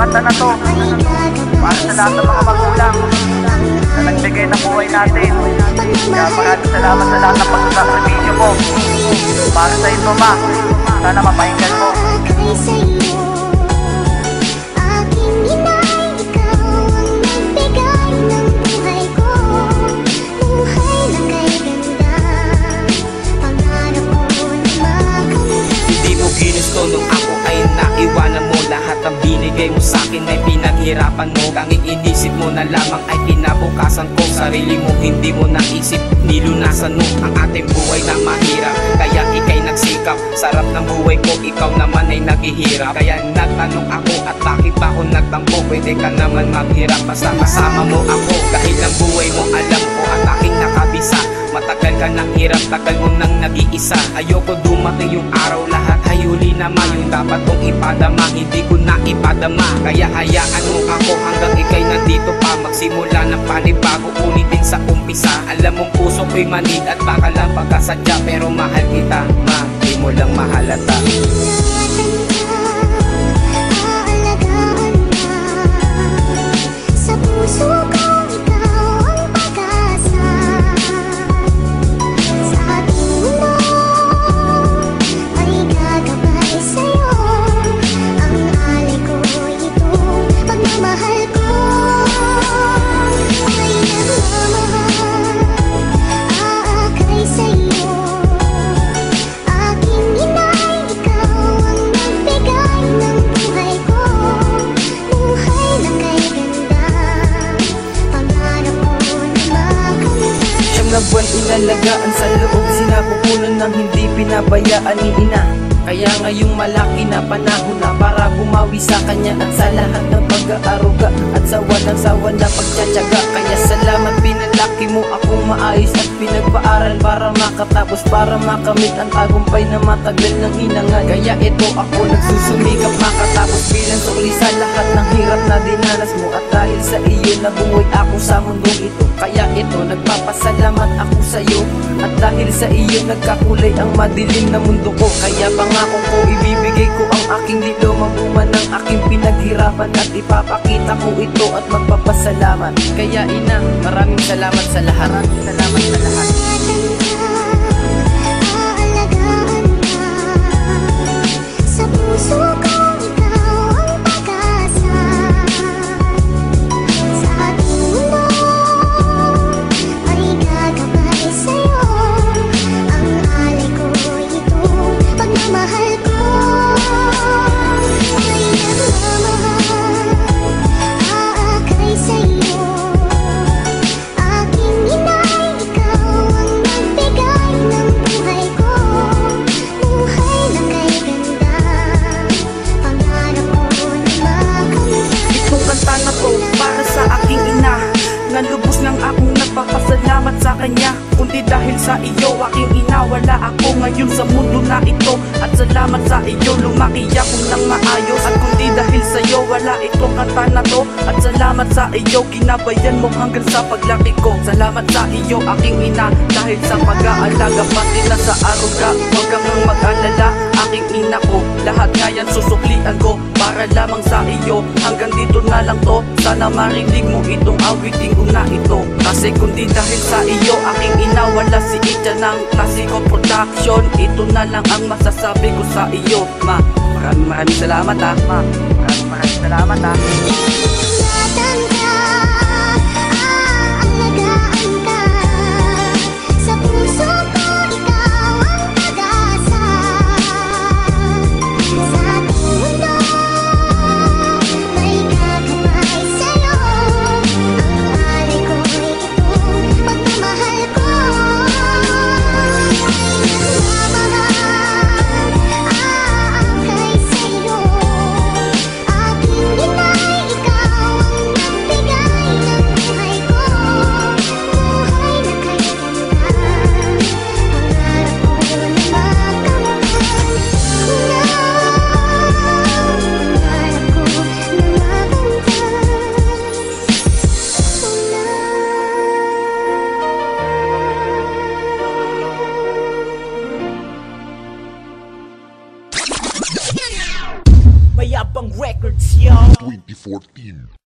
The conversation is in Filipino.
kanta na to para sa lahat ng mga magulang na nagbigay ng buhay natin. Kaya maraming salamat sa lahat ng pagsasakripisyo mo para sa ito, ma. Sana mapahinggan mo. Ginusto nung ako ay naiwanan mo. Lahat ang binigay mo sa'kin ay pinaghirapan mo. Tanging inisip mo na lamang ay kinabukasan ko. Sarili mo hindi mo naisip, nilunasan mo ang ating buhay na mahirap. Kaya ika'y nagsikap, sarap ng buhay ko, ikaw naman ay naghihirap. Kaya nagtanong ako at bakit ba ako nagtampo. Pwede ka naman maghirap basta kasama mo ako. Dahil ang buhay mo alam ko at aking nakabisa. Matagal ka nang hirap, tagal mo nang nag-iisa. Ayoko dumating yung araw, lahat ay huli naman. Yung dapat kong ipadama, hindi ko na ipadama. Kaya hayaan mo ako hanggang ika'y nandito pa. Magsimula ng panibago, ulitin sa umpisa. Alam mong puso ko'y manid at baka lang pagkasadya. Pero mahal kita, ma, di mo lang mahalata. Sa puso ko na buwan inalagaan sa loob, sinapupunan ng hindi pinabayaan ni ina. Kaya ngayong malaki na panahon na para bumawi sa kanya at sa lahat ng pag-aaruga at sa walang sawa na pagtsatsaga. Kaya salamat, pinalaki mo akong maayos at pinagpaaral para makatapos, para makamit ang tagumpay na matagal ng hinangan. Kaya ito ako nagsusumikap makatapos bilang sukli sa lahat ng hirap na dinanas mo. At dahil sa iyo nabuhay ako sa mundong ito. Kaya ito nagpapasalamat ako sa iyo. At dahil sa iyo nagkakulay ang madilim na mundo ko. Kaya pangako ko ibibigay ko ang aking diploma, bunga ng aking pinaghirapan. At ipapakita ko ito at magpapasalamat. Kaya ina, maraming salamat sa lahat. Maraming salamat sa lahat. Sa puso ko lubos ng akong nagpapasalamat sa kanya. Kundi dahil sa iyo, aking ina, wala ako ngayon sa mundo na ito. At salamat sa iyo, lumaki ako ng maayos. At kundi dahil sa iyo, wala itong kanta na to. At salamat sa iyo, ginabayan mo hanggang sa paglaki ko. Salamat sa iyo, aking ina, dahil sa pag-aalaga pati na sa aruga. Huwag kang mag-alala, aking ina ko, lahat ngayon susuklian ko para lamang sa iyo. Hanggang dito na lang to, sana marinig mo itong awiting ko na ito. Kasi kundi dahil sa iyo, aking ina, wala si Itya ng Classico Production. Ito na lang ang masasabi ko sa iyo, ma. Maraming salamat ha, ma. Maraming salamat ha. Mayabang Records, yo. 2014.